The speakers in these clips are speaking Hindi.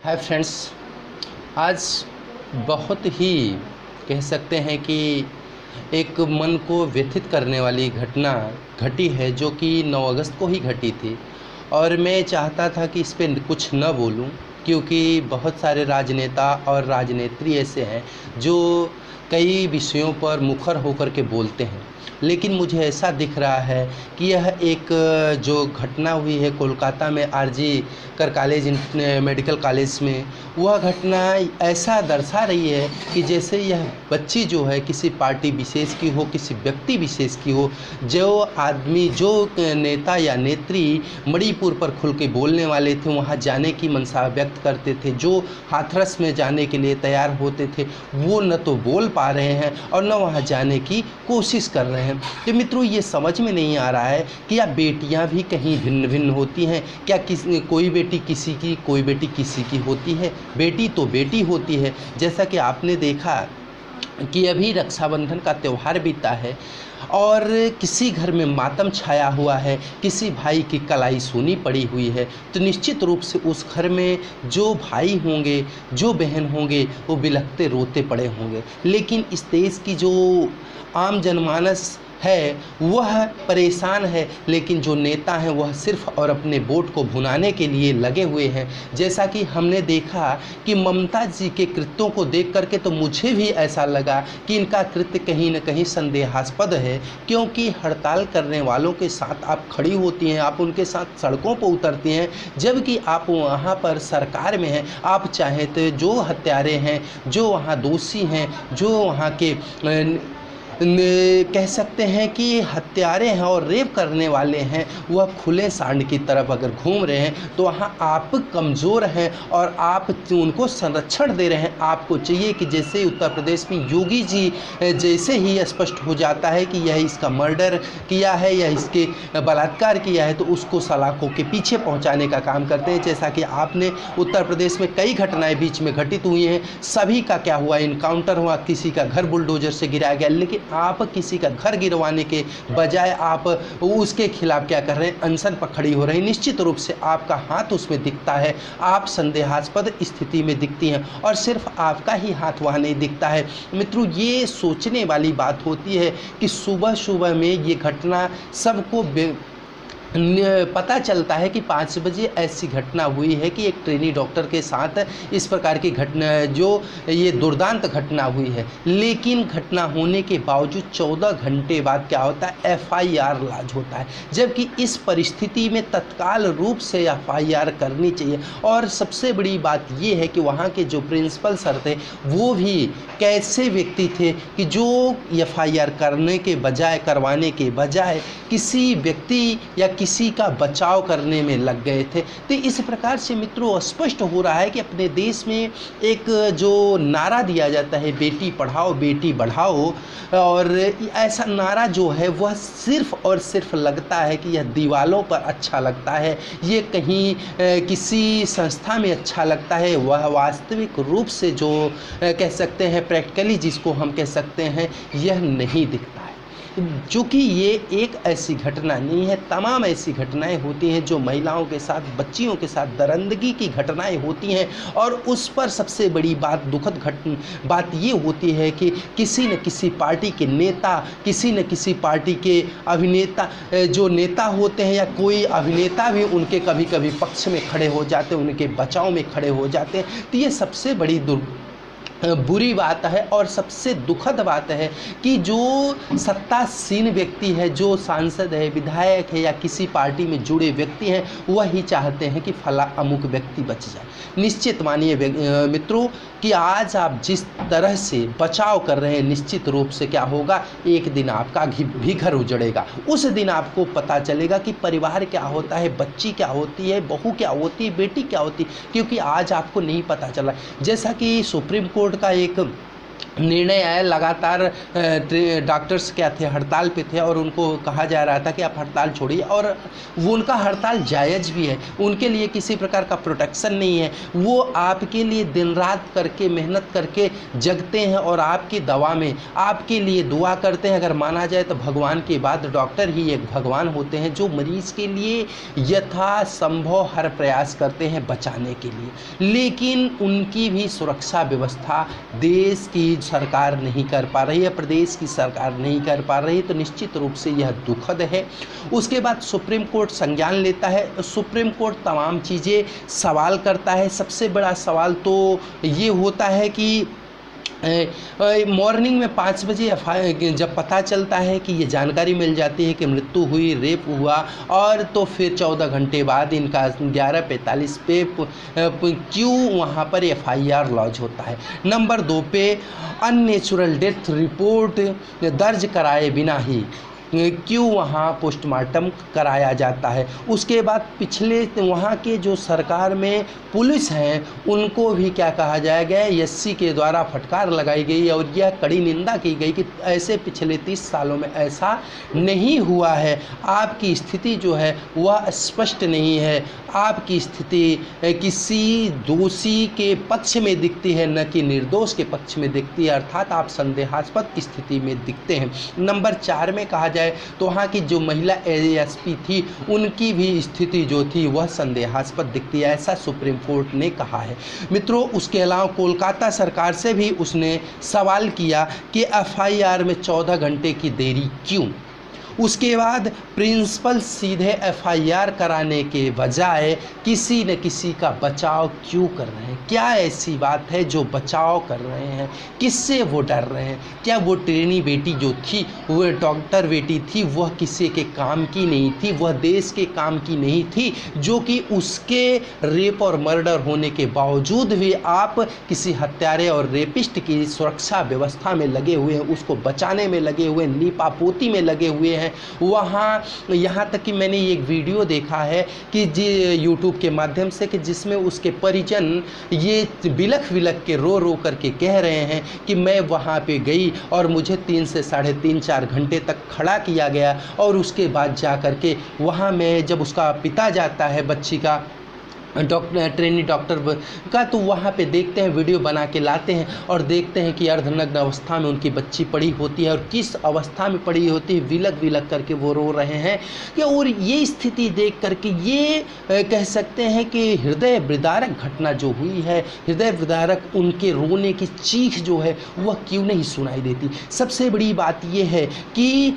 हाय फ्रेंड्स, आज बहुत ही कह सकते हैं कि एक मन को व्यथित करने वाली घटना घटी है, जो कि 9 अगस्त को ही घटी थी। और मैं चाहता था कि इस पे कुछ न बोलूं, क्योंकि बहुत सारे राजनेता और राजनेत्री ऐसे हैं जो कई विषयों पर मुखर होकर के बोलते हैं। लेकिन मुझे ऐसा दिख रहा है कि यह एक जो घटना हुई है कोलकाता में आरजी कर कॉलेज मेडिकल कॉलेज में, वह घटना ऐसा दर्शा रही है कि जैसे यह बच्ची जो है किसी पार्टी विशेष की हो, किसी व्यक्ति विशेष की हो। जो आदमी, जो नेता या नेत्री मणिपुर पर खुल के बोलने वाले थे, वहाँ जाने की मंशा व्यक्त करते थे, जो हाथरस में जाने के लिए तैयार होते थे, वो न तो बोल पा रहे हैं और न वहाँ जाने की कोशिश कर रहे हैं। तो मित्रों, ये समझ में नहीं आ रहा है कि या बेटियां भी कहीं भिन्न भिन्न होती हैं क्या? कोई बेटी किसी की, कोई बेटी किसी की होती है। बेटी तो बेटी होती है। जैसा कि आपने देखा कि अभी रक्षाबंधन का त्यौहार बीता है और किसी घर में मातम छाया हुआ है, किसी भाई की कलाई सूनी पड़ी हुई है, तो निश्चित रूप से उस घर में जो भाई होंगे, जो बहन होंगे, वो बिलखते रोते पड़े होंगे। लेकिन इस देश की जो आम जनमानस है वह परेशान है, लेकिन जो नेता हैं वह सिर्फ और अपने वोट को भुनाने के लिए लगे हुए हैं। जैसा कि हमने देखा कि ममता जी के कृत्यों को देख करके तो मुझे भी ऐसा लगा कि इनका कृत्य कहीं न कहीं संदेहास्पद है, क्योंकि हड़ताल करने वालों के साथ आप खड़ी होती हैं, आप उनके साथ सड़कों पर उतरती हैं, जबकि आप वहाँ पर सरकार में हैं। आप चाहें तो जो हत्यारे हैं, जो वहाँ दोषी हैं, जो वहाँ के कह सकते हैं कि हत्यारे हैं और रेप करने वाले हैं, वह खुले सांड की तरफ अगर घूम रहे हैं, तो वहाँ आप कमज़ोर हैं और आप उनको संरक्षण दे रहे हैं। आपको चाहिए कि जैसे उत्तर प्रदेश में योगी जी जैसे ही स्पष्ट हो जाता है कि यह इसका मर्डर किया है या इसके बलात्कार किया है, तो उसको सलाखों के पीछे पहुँचाने का काम करते हैं। जैसा कि आपने उत्तर प्रदेश में कई घटनाएँ बीच में घटित हुई हैं, सभी का क्या हुआ, इनकाउंटर हुआ, किसी का घर बुलडोजर से गिराया गया, लेकिन आप किसी का घर गिरवाने के बजाय आप उसके खिलाफ क्या कर रहे हैं, अनशन पर खड़ी हो रही हैं। निश्चित रूप से आपका हाथ उसमें दिखता है, आप संदेहास्पद स्थिति में दिखती हैं और सिर्फ आपका ही हाथ वहाँ नहीं दिखता है। मित्रों, ये सोचने वाली बात होती है कि सुबह सुबह में ये घटना सबको पता चलता है कि 5 बजे ऐसी घटना हुई है कि एक ट्रेनी डॉक्टर के साथ इस प्रकार की घटना, जो ये दुर्दांत घटना हुई है। लेकिन घटना होने के बावजूद 14 घंटे बाद क्या होता है, FIR लॉन्च होता है, जबकि इस परिस्थिति में तत्काल रूप से FIR करनी चाहिए। और सबसे बड़ी बात ये है कि वहाँ के जो प्रिंसिपल सर थे, वो भी कैसे व्यक्ति थे कि जो FIR करवाने के बजाय किसी व्यक्ति या किसी का बचाव करने में लग गए थे। तो इस प्रकार से मित्रों स्पष्ट हो रहा है कि अपने देश में एक जो नारा दिया जाता है, बेटी पढ़ाओ बेटी बढ़ाओ, और ऐसा नारा जो है वह सिर्फ और सिर्फ लगता है कि यह दीवालों पर अच्छा लगता है, ये कहीं किसी संस्था में अच्छा लगता है। वह वास्तविक रूप से जो कह सकते हैं प्रैक्टिकली जिसको हम कह सकते हैं, यह नहीं दिखता है। चूँकि ये एक ऐसी घटना नहीं है, तमाम ऐसी घटनाएं होती हैं जो महिलाओं के साथ, बच्चियों के साथ दरिंदगी की घटनाएं होती हैं। और उस पर सबसे बड़ी बात, दुखद बात ये होती है कि किसी न किसी पार्टी के नेता, किसी न किसी पार्टी के अभिनेता, जो नेता होते हैं या कोई अभिनेता भी उनके कभी कभी पक्ष में खड़े हो जाते हैं, उनके बचाव में खड़े हो जाते हैं। तो ये सबसे बड़ी बुरी बात है और सबसे दुखद बात है कि जो सत्तासीन व्यक्ति है, जो सांसद है, विधायक है या किसी पार्टी में जुड़े व्यक्ति हैं, वही चाहते हैं कि फला अमुक व्यक्ति बच जाए। निश्चित मानिए मित्रों कि आज आप जिस तरह से बचाव कर रहे हैं, निश्चित रूप से क्या होगा, एक दिन आपका भी घर उजड़ेगा। उस दिन आपको पता चलेगा कि परिवार क्या होता है, बच्ची क्या होती है, बहू क्या होती है, बेटी क्या होती है, क्योंकि आज आपको नहीं पता चला। जैसा कि सुप्रीम कोर्ट का एक निर्णय आया, लगातार डॉक्टर्स क्या थे, हड़ताल पे थे और उनको कहा जा रहा था कि आप हड़ताल छोड़िए, और वो उनका हड़ताल जायज़ भी है, उनके लिए किसी प्रकार का प्रोटेक्शन नहीं है, वो आपके लिए दिन रात करके मेहनत करके जगते हैं और आपकी दवा में आपके लिए दुआ करते हैं। अगर माना जाए तो भगवान के बाद डॉक्टर ही एक भगवान होते हैं, जो मरीज़ के लिए यथासंभव हर प्रयास करते हैं बचाने के लिए, लेकिन उनकी भी सुरक्षा व्यवस्था देश की सरकार नहीं कर पा रही है, प्रदेश की सरकार नहीं कर पा रही, तो निश्चित रूप से यह दुखद है। उसके बाद सुप्रीम कोर्ट संज्ञान लेता है, सुप्रीम कोर्ट तमाम चीज़ें सवाल करता है। सबसे बड़ा सवाल तो ये होता है कि मॉर्निंग में 5 बजे जब पता चलता है कि ये जानकारी मिल जाती है कि मृत्यु हुई, रेप हुआ, और तो फिर 14 घंटे बाद इनका 11:45 पे क्यों वहाँ पर FIR लॉन्च होता है। नंबर 2 पे अननेचुरल डेथ रिपोर्ट दर्ज कराए बिना ही क्यों वहाँ पोस्टमार्टम कराया जाता है। उसके बाद पिछले वहाँ के जो सरकार में पुलिस हैं उनको भी क्या कहा जाएगा, SC के द्वारा फटकार लगाई गई और यह कड़ी निंदा की गई कि ऐसे पिछले 30 सालों में ऐसा नहीं हुआ है। आपकी स्थिति जो है वह स्पष्ट नहीं है, आपकी स्थिति किसी दोषी के पक्ष में दिखती है, न कि निर्दोष के पक्ष में दिखती है, अर्थात आप संदेहास्पद की स्थिति में दिखते हैं। नंबर 4 में कहा जाए तो वहाँ की जो महिला ASP थी उनकी भी स्थिति जो थी वह संदेहास्पद दिखती है, ऐसा सुप्रीम कोर्ट ने कहा है। मित्रों, उसके अलावा कोलकाता सरकार से भी उसने सवाल किया कि FIR में 14 घंटे की देरी क्यों। उसके बाद प्रिंसिपल सीधे FIR कराने के बजाय किसी न किसी का बचाव क्यों कर रहे हैं। क्या ऐसी बात है जो बचाव कर रहे हैं, किससे वो डर रहे हैं। क्या वो ट्रेनी बेटी जो थी, वो डॉक्टर बेटी थी, वह किसी के काम की नहीं थी, वह देश के काम की नहीं थी, जो कि उसके रेप और मर्डर होने के बावजूद भी आप किसी हत्यारे और रेपिस्ट की सुरक्षा व्यवस्था में लगे हुए हैं, उसको बचाने में लगे हुए, लीपापोती में लगे हुए हैं। वहाँ यहाँ तक कि मैंने एक वीडियो देखा है कि यूट्यूब के माध्यम से कि जिसमें उसके परिजन ये बिलख बिलख के रो करके कह रहे हैं कि मैं वहाँ पे गई और मुझे 3 से 3.5-4 घंटे तक खड़ा किया गया, और उसके बाद जा कर के वहाँ में जब उसका पिता जाता है बच्ची का ट्रेनी डॉक्टर का, तो वहाँ पे देखते हैं, वीडियो बना के लाते हैं और देखते हैं कि अर्धनग्न अवस्था में उनकी बच्ची पड़ी होती है, और किस अवस्था में पड़ी होती है, विलक विलक करके वो रो रहे हैं कि, और ये स्थिति देख करके ये कह सकते हैं कि हृदय विदारक घटना जो हुई है, हृदय विदारक उनके रोने की चीख जो है वह क्यों नहीं सुनाई देती। सबसे बड़ी बात ये है कि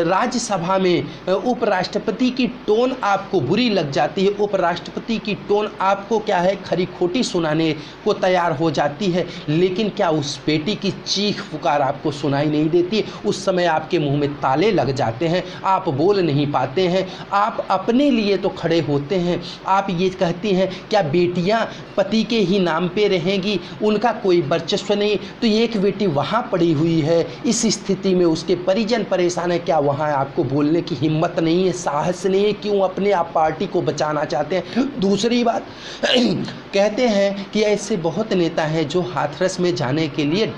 राज्यसभा में उपराष्ट्रपति की टोन आपको बुरी लग जाती है, उपराष्ट्रपति की टोन आपको क्या है, खरी खोटी सुनाने को तैयार हो जाती है, लेकिन क्या उस बेटी की चीख पुकार आपको सुनाई नहीं देती। उस समय आपके मुंह में ताले लग जाते हैं, आप बोल नहीं पाते हैं, आप अपने लिए तो खड़े होते हैं, आप ये कहती हैं क्या बेटियां पति के ही नाम पे रहेंगी, उनका कोई वर्चस्व नहीं। तो एक बेटी वहाँ पड़ी हुई है, इस स्थिति में उसके परिजन परेशान है, क्या वहाँ आपको बोलने की हिम्मत नहीं है, साहस नहीं है, क्यों अपने आप पार्टी को बचाना चाहते हैं। दूसरी बात कहते हैं कि ऐसे बहुत नेता हैं जो हाथरस में जाने के लिए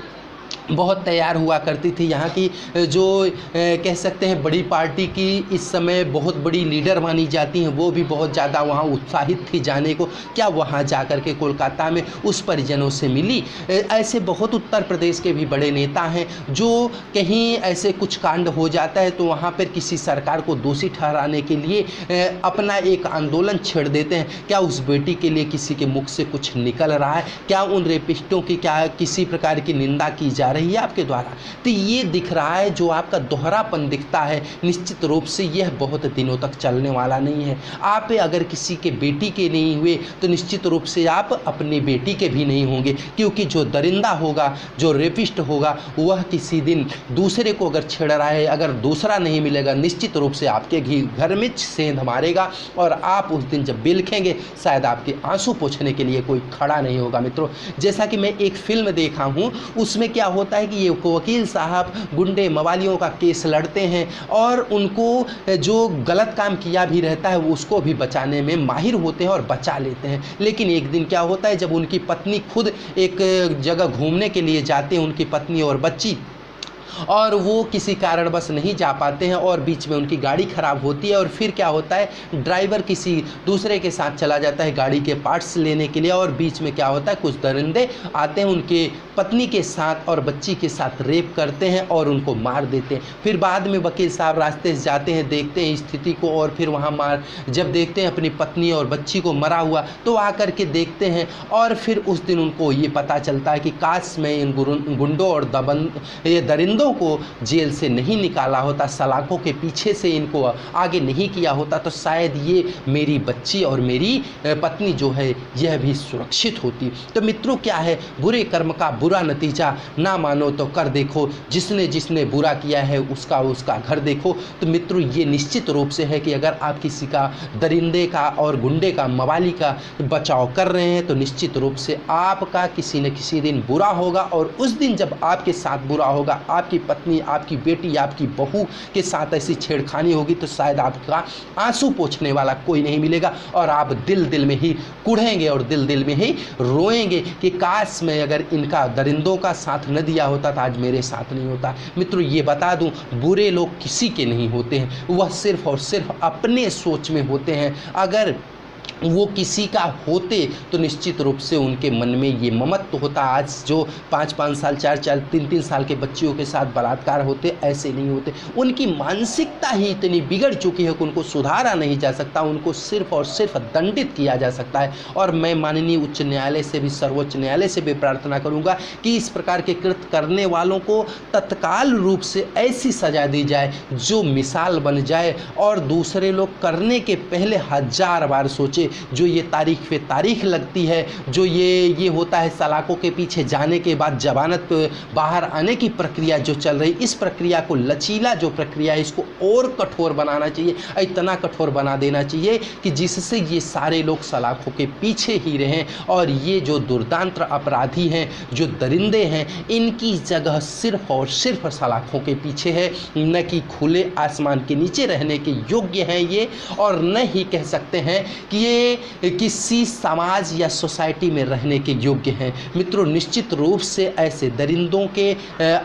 बहुत तैयार हुआ करती थी। यहाँ की जो कह सकते हैं बड़ी पार्टी की इस समय बहुत बड़ी लीडर मानी जाती हैं, वो भी बहुत ज़्यादा वहाँ उत्साहित थी जाने को। क्या वहाँ जा कर के कोलकाता में उस परिजनों से मिली। ऐसे बहुत उत्तर प्रदेश के भी बड़े नेता हैं जो कहीं ऐसे कुछ कांड हो जाता है तो वहाँ पर किसी सरकार को दोषी ठहराने के लिए अपना एक आंदोलन छेड़ देते हैं। क्या उस बेटी के लिए किसी के मुख से कुछ निकल रहा है, क्या उन रेपिस्टों की क्या किसी प्रकार की निंदा की जा रही है आपके द्वारा। तो ये दिख रहा है, जो आपका दोहरापन दिखता है, निश्चित रूप से यह बहुत दिनों तक चलने वाला नहीं है। आप अगर किसी के बेटी के नहीं हुए तो निश्चित रूप से आप अपनी बेटी के भी नहीं होंगे, क्योंकि जो दरिंदा होगा, जो रेपिस्ट होगा, वह किसी दिन दूसरे को अगर छेड़ रहा है, अगर दूसरा नहीं मिलेगा, निश्चित रूप से आपके घर में सेंध मारेगा और आप उस दिन जब बिलखेंगे शायद आपके आंसू पोंछने के लिए कोई खड़ा नहीं होगा। मित्रों, जैसा कि मैं एक फिल्म देखा हूँ, उसमें क्या होता है कि ये वकील साहब गुंडे मवालियों का केस लड़ते हैं और उनको जो गलत काम किया भी रहता है उसको भी बचाने में माहिर होते हैं और बचा लेते हैं। लेकिन एक दिन क्या होता है, जब उनकी पत्नी खुद एक जगह घूमने के लिए जाते हैं, उनकी पत्नी और बच्ची, और वो किसी कारणवश नहीं जा पाते हैं और बीच में उनकी गाड़ी ख़राब होती है। और फिर क्या होता है, ड्राइवर किसी दूसरे के साथ चला जाता है गाड़ी के पार्ट्स लेने के लिए, और बीच में क्या होता है, कुछ दरिंदे आते हैं, उनके पत्नी के साथ और बच्ची के साथ रेप करते हैं और उनको मार देते हैं। फिर बाद में वकील साहब रास्ते से जाते हैं, देखते हैं स्थिति को, और फिर वहाँ जब देखते हैं अपनी पत्नी और बच्ची को मरा हुआ तो आकर के देखते हैं। और फिर उस दिन उनको ये पता चलता है कि काश मैं इन गुंडों और दरिंदों को जेल से नहीं निकाला होता, सलाखों के पीछे से इनको आगे नहीं किया होता, तो शायद ये मेरी बच्ची और मेरी पत्नी जो है यह भी सुरक्षित होती। तो मित्रों, क्या है, बुरे कर्म का बुरा नतीजा ना मानो तो कर देखो, जिसने जिसने बुरा किया है उसका उसका घर देखो। तो मित्रों, ये निश्चित रूप से है कि अगर आप किसी का, दरिंदे का और गुंडे का, मवाली का बचाव कर रहे हैं तो निश्चित रूप से आपका किसी न किसी दिन बुरा होगा। और उस दिन जब आपके साथ बुरा होगा, आपकी पत्नी, आपकी बेटी, आपकी बहू के साथ ऐसी छेड़खानी होगी, तो शायद आपका आंसू पोंछने वाला कोई नहीं मिलेगा और आप दिल दिल में ही कुढ़ेंगे और दिल दिल में ही रोएंगे कि काश मैं अगर इनका, दरिंदों का साथ न दिया होता तो आज मेरे साथ नहीं होता। मित्रों, ये बता दूं, बुरे लोग किसी के नहीं होते हैं, वह सिर्फ और सिर्फ अपने सोच में होते हैं। अगर वो किसी का होते तो निश्चित रूप से उनके मन में ये ममत्व होता। आज जो 5-5 साल, 4-4, 3-3 साल के बच्चियों के साथ बलात्कार होते, ऐसे नहीं होते। उनकी मानसिकता ही इतनी बिगड़ चुकी है कि उनको सुधारा नहीं जा सकता, उनको सिर्फ और सिर्फ दंडित किया जा सकता है। और मैं माननीय उच्च न्यायालय से भी, सर्वोच्च न्यायालय से भी प्रार्थना करूँगा कि इस प्रकार के कृत्य करने वालों को तत्काल रूप से ऐसी सजा दी जाए जो मिसाल बन जाए और दूसरे लोग करने के पहले 1000 बार सोचे। जो ये तारीख पे तारीख लगती है, जो ये होता है सलाखों के पीछे जाने के बाद जमानत पे बाहर आने की प्रक्रिया जो चल रही, इस प्रक्रिया को, लचीला जो प्रक्रिया है, इसको और कठोर बनाना चाहिए। इतना कठोर बना देना चाहिए कि जिससे ये सारे लोग सलाखों के पीछे ही रहें और ये जो दुर्दांत अपराधी हैं, जो दरिंदे हैं, इनकी जगह सिर्फ और सिर्फ सलाखों के पीछे है, न कि खुले आसमान के नीचे रहने के योग्य हैं ये, और न ही कह सकते हैं कि ये किसी समाज या सोसाइटी में रहने के योग्य हैं। मित्रों, निश्चित रूप से ऐसे दरिंदों के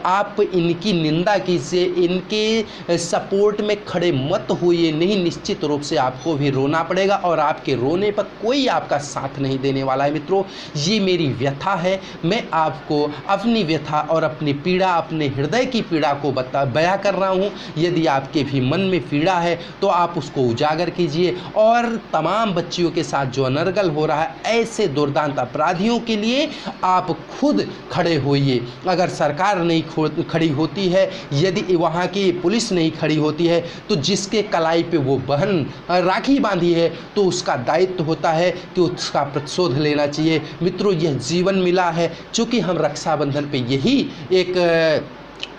आप इनकी निंदा कीजिए, इनके सपोर्ट में खड़े मत होइए, नहीं, निश्चित रूप से आपको भी रोना पड़ेगा और आपके रोने पर कोई आपका साथ नहीं देने वाला है। मित्रों, ये मेरी व्यथा है, मैं आपको अपनी व्यथा और अपनी पीड़ा, अपने हृदय की पीड़ा को बयां कर रहा हूँ। यदि आपके भी मन में पीड़ा है तो आप उसको उजागर कीजिए और तमाम बच्चियों के साथ जो अनर्गल हो रहा है, ऐसे दुर्दांत अपराधियों के लिए आप खुद खड़े होइए। अगर सरकार नहीं खड़ी होती है, यदि वहाँ की पुलिस नहीं खड़ी होती है, तो जिसके कलाई पे वो बहन राखी बांधी है तो उसका दायित्व होता है कि उसका प्रतिशोध लेना चाहिए। मित्रों, यह जीवन मिला है, चूँकि हम रक्षाबंधन पे यही एक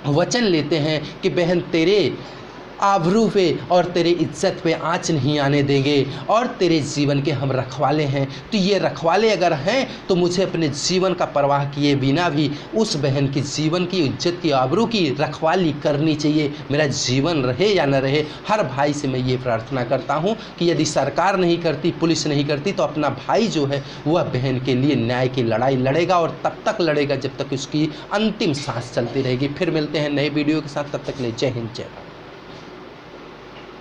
वचन लेते हैं कि बहन, तेरे आबरू पे और तेरे इज्जत पे आँच नहीं आने देंगे और तेरे जीवन के हम रखवाले हैं। तो ये रखवाले अगर हैं तो मुझे अपने जीवन का परवाह किए बिना भी उस बहन की जीवन की, इज्जत की, आबरू की रखवाली करनी चाहिए। मेरा जीवन रहे या न रहे, हर भाई से मैं ये प्रार्थना करता हूँ कि यदि सरकार नहीं करती, पुलिस नहीं करती, तो अपना भाई जो है वह बहन के लिए न्याय की लड़ाई लड़ेगा और तब तक लड़ेगा जब तक उसकी अंतिम सांस चलती रहेगी। फिर मिलते हैं नए वीडियो के साथ, तब तक ले जय हिंद, जय भारत।